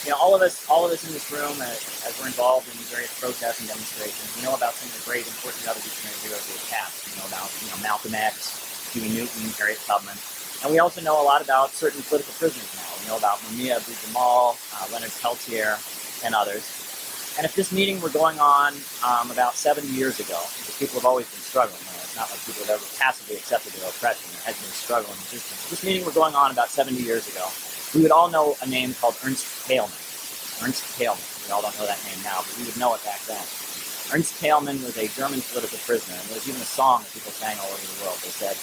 all of us in this room, as we're involved in various protests and demonstrations, we know about some of the great important revolutionary heroes of the past. We know about Malcolm X, Huey Newton, Harriet Tubman, and we also know a lot about certain political prisoners now. We know about Mumia Abu-Jamal, Leonard Peltier, and others. And if this meeting were going on about 70 years ago, because people have always been struggling, it's not like people have ever passively accepted their oppression. There has been struggle and resistance. If this meeting were going on about 70 years ago, we would all know a name called Ernst Thälmann. Ernst Thälmann. We all don't know that name now, but we would know it back then. Ernst Thälmann was a German political prisoner, and there was even a song that people sang all over the world. They said,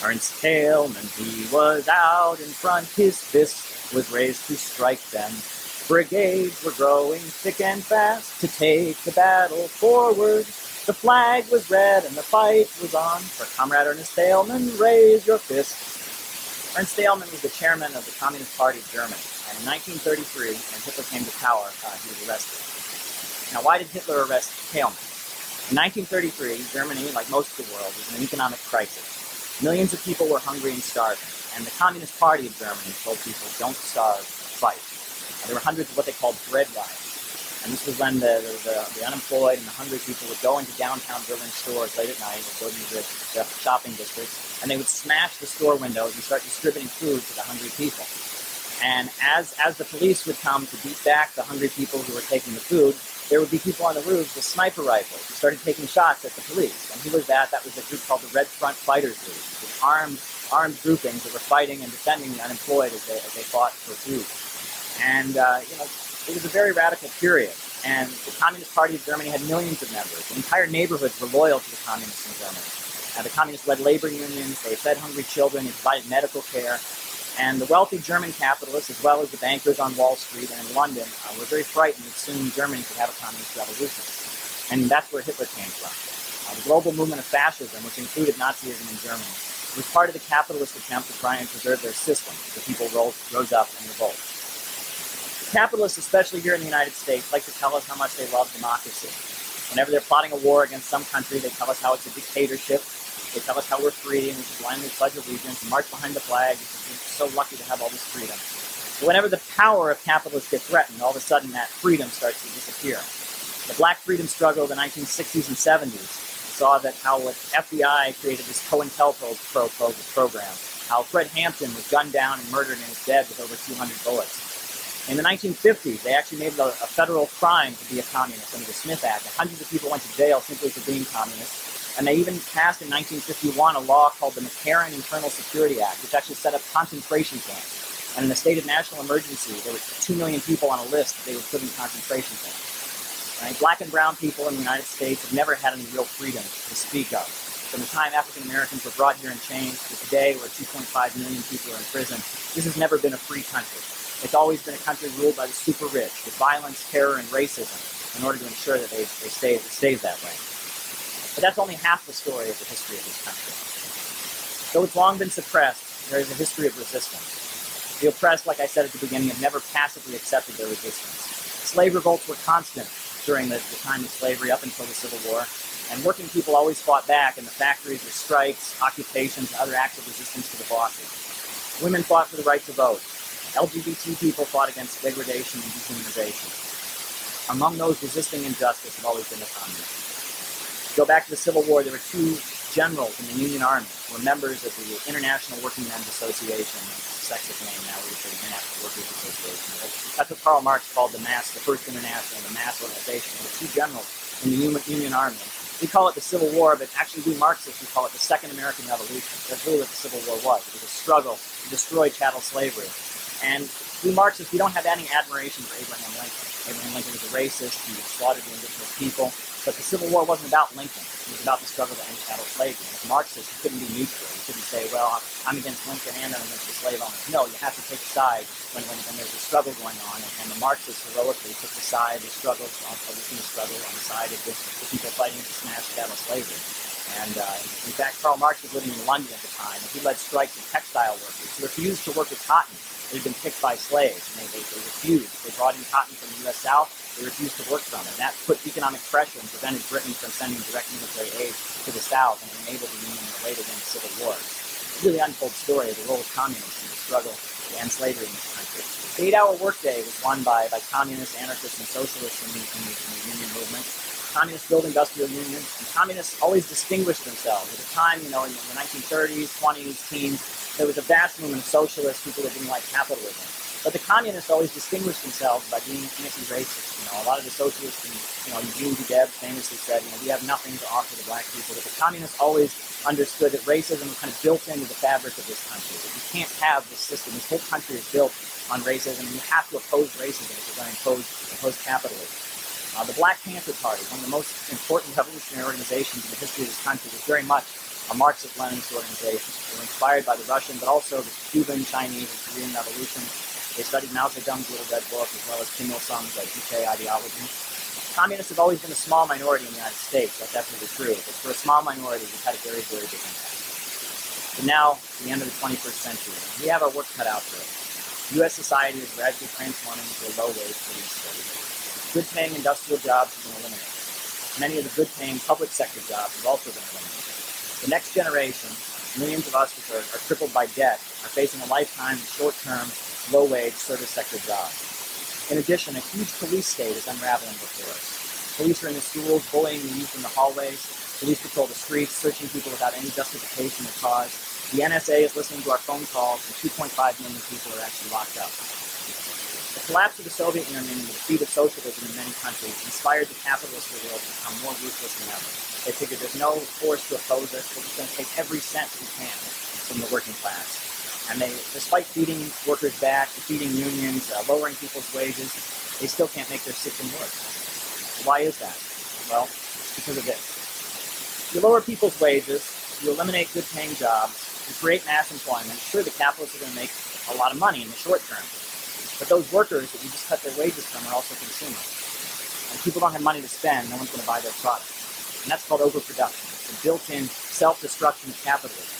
Ernst Thälmann, he was out in front, his fist was raised to strike them. Brigades were growing thick and fast to take the battle forward. The flag was red and the fight was on. For Comrade Ernst Thälmann, raise your fist. Ernst Thälmann was the chairman of the Communist Party of Germany, and in 1933, when Hitler came to power, he was arrested. Now, why did Hitler arrest Thälmann? In 1933, Germany, like most of the world, was in an economic crisis. Millions of people were hungry and starving, and the Communist Party of Germany told people, don't starve, fight. There were hundreds of what they called bread riots. And this was when the unemployed and the hungry people would go into downtown Berlin stores late at night, or go to the shopping districts, and they would smash the store windows and start distributing food to the hungry people. And as the police would come to beat back the hungry people who were taking the food, there would be people on the roofs with sniper rifles who started taking shots at the police. And who was that? That was a group called the Red Front Fighters League, with armed groupings that were fighting and defending the unemployed as they fought for food. And it was a very radical period, and the Communist Party of Germany had millions of members. Entire neighborhoods were loyal to the communists in Germany. The communists led labor unions, they fed hungry children, they provided medical care, and the wealthy German capitalists, as well as the bankers on Wall Street and in London, were very frightened that soon Germany could have a communist revolution. And that's where Hitler came from. The global movement of fascism, which included Nazism in Germany, was part of the capitalist attempt to try and preserve their system. The people rose up in revolt. Capitalists, especially here in the United States, like to tell us how much they love democracy. Whenever they're plotting a war against some country, they tell us how it's a dictatorship. They tell us how we're free and we should blindly pledge allegiance and march behind the flag because we're so lucky to have all this freedom. But whenever the power of capitalists gets threatened, all of a sudden that freedom starts to disappear. The black freedom struggle of the 1960s and 70s saw that how the FBI created this COINTELPRO program, how Fred Hampton was gunned down and murdered and is dead with over 200 bullets. In the 1950s, they actually made it a federal crime to be a communist under the Smith Act. Hundreds of people went to jail simply for being communists. And they even passed in 1951 a law called the McCarran Internal Security Act, which actually set up concentration camps. And in a state of national emergency, there were 2 million people on a list that they would put in concentration camps. Right? Black and brown people in the United States have never had any real freedom to speak of. From the time African Americans were brought here in chains to today, where 2.5 million people are in prison, this has never been a free country. It's always been a country ruled by the super rich, with violence, terror, and racism, in order to ensure that it stays that way. But that's only half the story of the history of this country. Though it's long been suppressed, there is a history of resistance. The oppressed, like I said at the beginning, have never passively accepted their resistance. Slave revolts were constant during the time of slavery up until the Civil War, and working people always fought back in the factories with strikes, occupations, and other acts of resistance to the bosses. Women fought for the right to vote. LGBT people fought against degradation and dehumanization. Among those resisting injustice have always been the communists. Go back to the Civil War, there were 2 generals in the Union Army who were members of the International Working Men's Association. Sexist name now, we say the International Workers Association. That's what Karl Marx called the First International, the mass organization. There were 2 generals in the Union Army. We call it the Civil War, but actually we Marxists, we call it the Second American Revolution. That's really what the Civil War was. It was a struggle to destroy chattel slavery. And we Marxists, we don't have any admiration for Abraham Lincoln. Abraham Lincoln was a racist, he slaughtered the indigenous people. But the Civil War wasn't about Lincoln. It was about the struggle to end chattel slavery. As Marxists, you couldn't be neutral. You couldn't say, well, I'm against Lincoln and I'm against the slave owners. No, you have to take a side when there's a struggle going on. And the Marxists heroically took the side, the struggle, on the side of the people fighting to smash chattel slavery. And in fact, Karl Marx was living in London at the time, and he led strikes of textile workers who refused to work with cotton. They'd been picked by slaves, and they refused. They brought in cotton from the U.S. South. They refused to work from it. And that put economic pressure and prevented Britain from sending direct military aid to the South, and enabled the Union to later win the Civil War. It's a really untold story of the role of communists in the struggle to to end slavery in this country. The 8-hour workday was won by communists, anarchists, and socialists in the union movement. Communists built industrial unions, and communists always distinguished themselves. At the time, in the 1930s, 20s, teens, there was a vast movement of socialists, people that didn't like capitalism. But the communists always distinguished themselves by being anti-racist. A lot of the socialists, Eugene Debs famously said, we have nothing to offer the black people. But the communists always understood that racism was kind of built into the fabric of this country. That you can't have this system. This whole country is built on racism, and you have to oppose racism if you're going to oppose capitalism. The Black Panther Party, one of the most important revolutionary organizations in the history of this country, was very much a Marxist-Leninist organization. They were inspired by the Russian, but also the Cuban, Chinese, and Korean revolutions. They studied Mao Zedong's Little Red Book, as well as Kim Il-sung's DK ideology. Communists have always been a small minority in the United States. That's definitely true. But for a small minority, we've had a very, very big impact. But now, the end of the 21st century, we have our work cut out for us. U.S. society is gradually transforming into a low-wage police state. Good-paying industrial jobs have been eliminated. Many of the good-paying public sector jobs have also been eliminated. The next generation, millions of us which are crippled by debt, are facing a lifetime of short-term, low-wage service sector jobs. In addition, a huge police state is unraveling before us. Police are in the schools, bullying the youth in the hallways. Police patrol the streets, searching people without any justification or cause. The NSA is listening to our phone calls, and 2.5 million people are actually locked up. The collapse of the Soviet Union and the defeat of socialism in many countries inspired the capitalist world to become more ruthless than ever. They figured there's no force to oppose us, we're just going to take every cent we can from the working class. And they, despite feeding workers back, defeating unions, lowering people's wages, they still can't make their system work. Why is that? Well, it's because of this. You lower people's wages, you eliminate good-paying jobs, you create mass employment. Sure, the capitalists are going to make a lot of money in the short term, but those workers that you just cut their wages from are also consumers. And if people don't have money to spend, no one's going to buy their products. And that's called overproduction. It's the built-in self-destruction of capitalism.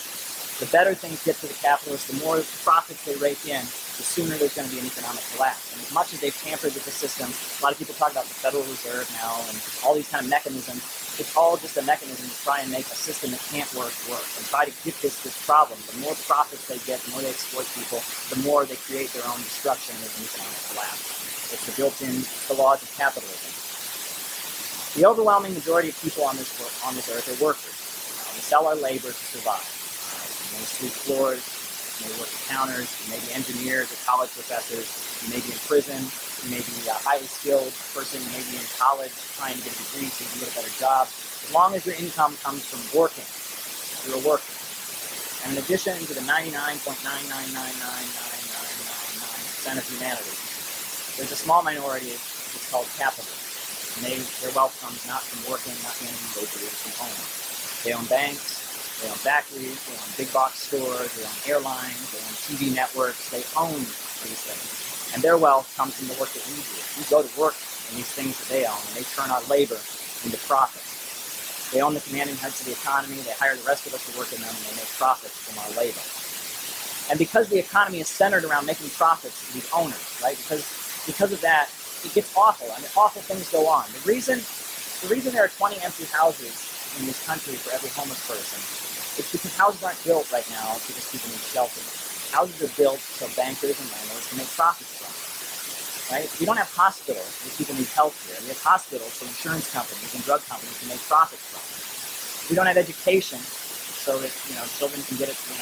The better things get to the capitalists, the more profits they rake in, the sooner there's going to be an economic collapse. And as much as they've tampered with the system, a lot of people talk about the Federal Reserve now and all these kind of mechanisms. It's all just a mechanism to try and make a system that can't work, and try to get this problem. The more profits they get, the more they exploit people, the more they create their own destruction and economic collapse. It's the built-in the laws of capitalism. The overwhelming majority of people on this earth are workers. We sell our labor to survive. You may sweep floors, you may work at counters, you may be engineers or college professors, you may be in prison, you may be a highly skilled person, you may be in college trying to get a degree so you can get a better job. As long as your income comes from working, you're a worker. And in addition to the 99.9999999% of humanity, there's a small minority that's called capitalists. And their wealth comes not from working, not managing labor, it's from owning. They own banks, they own factories, they own big box stores, they own airlines, they own TV networks, they own these things. And their wealth comes from the work that we do. We go to work in these things that they own, and they turn our labor into profits. They own the commanding heads of the economy, they hire the rest of us to work in them, and they make profits from our labor. And because the economy is centered around making profits for these owners, right? Because of that, it gets awful. I mean, awful things go on. The reason there are 20 empty houses in this country for every homeless person, it's because houses aren't built right now because people need shelter. Houses are built so bankers and landlords can make profits from them, right? We don't have hospitals because people need health care. We have hospitals so insurance companies and drug companies can make profits from them. We don't have education so that, children can get it, can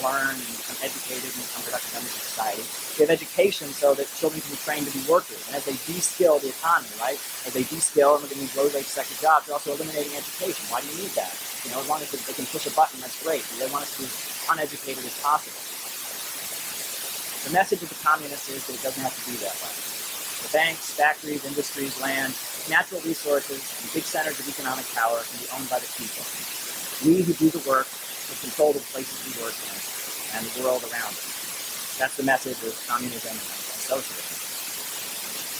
learn and become educated and become productive members of society. We have education so that children can be trained to be workers. And as they de-skill the economy, right? As they de-skill and look at these low-wage sector jobs, they're also eliminating education. Why do you need that? As long as they can push a button, that's great. They want us to be as uneducated as possible. The message of the communists is that it doesn't have to be that way. The banks, factories, industries, land, natural resources, and big centers of economic power can be owned by the people. We who do the work will control the places we work in and the world around us. That's the message of communism and socialism.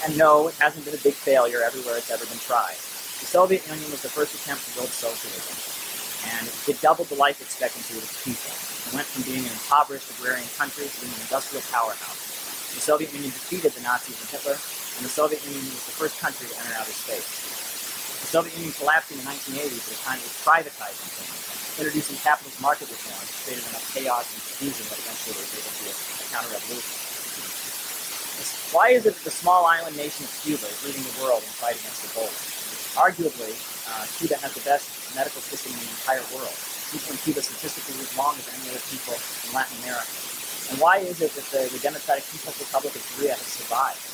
And no, it hasn't been a big failure everywhere it's ever been tried. The Soviet Union was the first attempt to build socialism, and it doubled the life expectancy of its people. It went from being an impoverished agrarian country to being an industrial powerhouse. The Soviet Union defeated the Nazis and Hitler, and the Soviet Union was the first country to enter outer space. The Soviet Union collapsing in the 1980s at a time it was privatizing things, introducing capitalist market reforms, created enough chaos and confusion that eventually there was able to be a counter-revolution. Why is it that the small island nation of Cuba is leading the world in the fight against Ebola? Arguably, Cuba has the best medical system in the entire world. People in Cuba statistically live longer than any other people in Latin America. And why is it that the Democratic People's Republic of Korea has survived?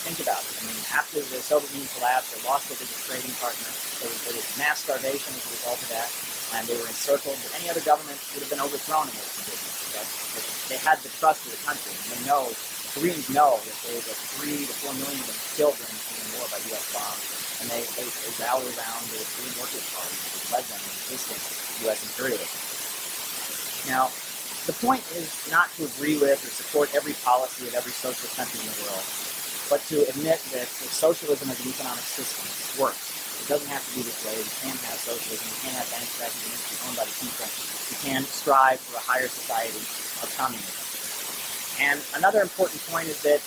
Think about it. After the Soviet Union collapsed, they lost their biggest trading partner. There was mass starvation as a result of that, and they were encircled. But any other government would have been overthrown in those conditions. But they had the trust of the country, and they know, Koreans know that there was 3 to 4 million of them killed during the Korean War by U.S. bombs, and they rallied around the Korean Workers' Party, which led them in resisting U.S. imperialism. Now, the point is not to agree with or support every policy of every socialist country in the world, but to admit that if socialism as an economic system works, it doesn't have to be this way. We can have socialism. We can have bank sectors owned by the people. We can strive for a higher society of communism. And another important point is that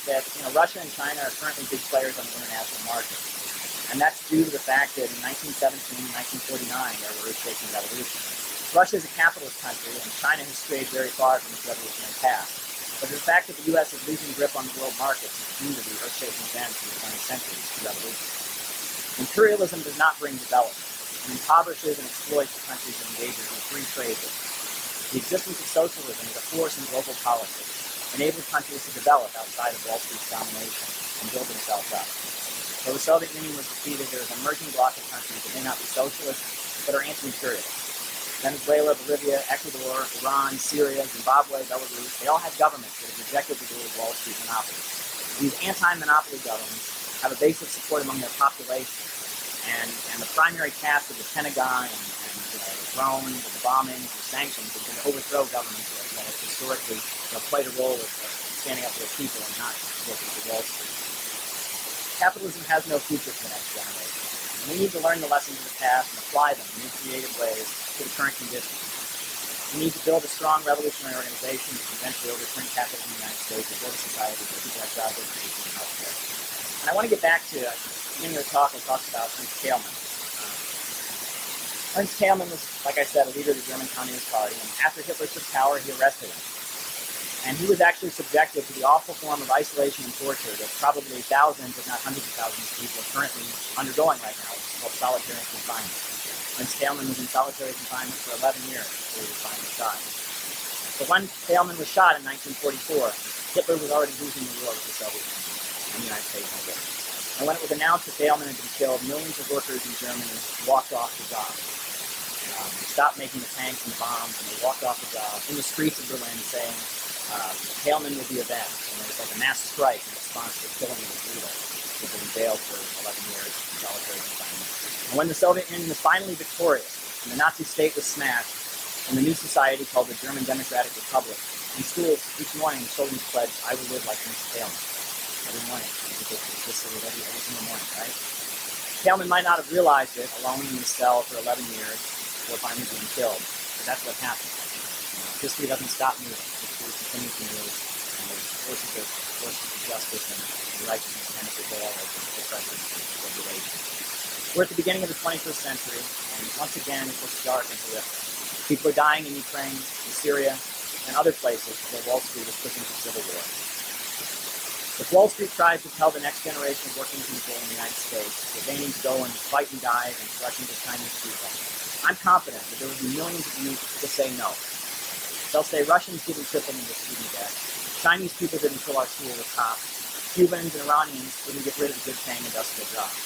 Russia and China are currently big players on the international market. And that's due to the fact that in 1917 and 1949, there were earth-shaking revolutions. Russia is a capitalist country, and China has strayed very far from its revolutionary path. But the fact that the U.S. is losing grip on the world markets is due to the earth-shaking events of the 20th century, the revolution. Imperialism does not bring development. It impoverishes and exploits the countries it engages in free trade with. The existence of socialism is a force in global politics, enabling countries to develop outside of Wall Street's domination and build themselves up. Though the Soviet Union was defeated, there is an emerging bloc of countries that may not be socialist, but are anti-imperialist. Venezuela, Bolivia, Ecuador, Iran, Syria, Zimbabwe, Belarus, they all have governments that have rejected the rule of Wall Street monopolies. These anti-monopoly governments have a base of support among their population, and the primary task of the Pentagon and the drones, the bombings, the sanctions has been to overthrow governments that have historically played a role of standing up for the people and not working for Wall Street. Capitalism has no future for the next generation. And we need to learn the lessons of the past and apply them in new creative ways to the current conditions. We need to build a strong revolutionary organization that can eventually overturn capitalism in the United States and build a society where people have jobs, education, and health care. And I want to get back to, at the beginning of the talk, I talked about Ernst Thälmann. Ernst Thälmann was, like I said, a leader of the German Communist Party, and after Hitler took power, he arrested him. And he was actually subjected to the awful form of isolation and torture that probably thousands, if not hundreds of thousands of people are currently undergoing right now, which is called solitary confinement. Ernst Thälmann was in solitary confinement for 11 years before he was finally shot. But when Thälmann was shot in 1944, Hitler was already losing the war with the Soviet Union and the United States and Britain. And when it was announced that Thälmann had been killed, millions of workers in Germany walked off the job. They stopped making the tanks and the bombs, and they walked off the job in the streets of Berlin saying, Thälmann will be avenged. And there was like a mass strike in response to the killing of the leader, who had been jailed for 11 years in solitary confinement. And when the Soviet Union was finally victorious, and the Nazi state was smashed, in the new society called the German Democratic Republic, in schools, each morning, children pledged, I will live like Ernst Thälmann. Every morning. Because it's just sort of every single morning, right? Thälmann might not have realized it alone in his cell for 11 years before finally being killed, but that's what happened. History doesn't stop moving. History continues to move, and there's forces of justice and righteousness tend to prevail over oppression and regulation. We're at the beginning of the 21st century, and once again, it looks dark and horrific. People are dying in Ukraine, in Syria, and other places where Wall Street is pushing for civil war. If Wall Street tries to tell the next generation of working people in the United States that they need to go and fight and die against Russians and Chinese people, I'm confident that there will be millions of youth to say no. They'll say Russians didn't triple into student debt, Chinese people didn't fill our school with cops, Cubans and Iranians didn't get rid of the good-paying industrial jobs.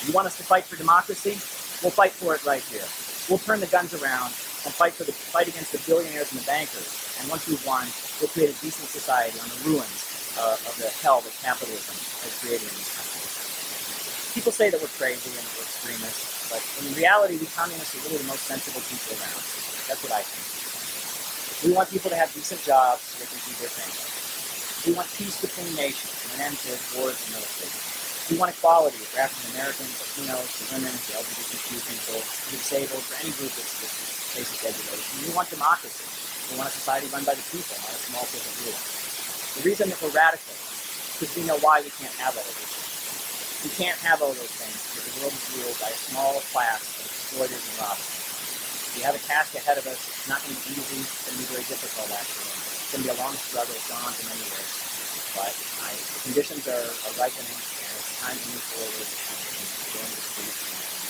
You want us to fight for democracy? We'll fight for it right here. We'll turn the guns around and fight against the billionaires and the bankers. And once we've won, we'll create a decent society on the ruins of the hell that capitalism has created in this country. People say that we're crazy and we're extremists, but in reality, we communists are really the most sensible people around. That's what I think. We want people to have decent jobs so they can feed their families. We want peace between nations and an end to wars and military. We want equality for African Americans, Latinos, for women, for LGBTQ people, for disabled, for any group that faces degradation. We want democracy. We want a society run by the people, not a small corporate ruler. The reason that we're radical is because we know why we can't have all of this. We can't have all those things because the world is ruled by a small class of exploiters and robbers. We have a task ahead of us. It's not going to be easy. It's going to be very difficult, actually. It's going to be a long struggle. It's gone on for many years. But the conditions are ripening, and it's time to move forward and go into the streets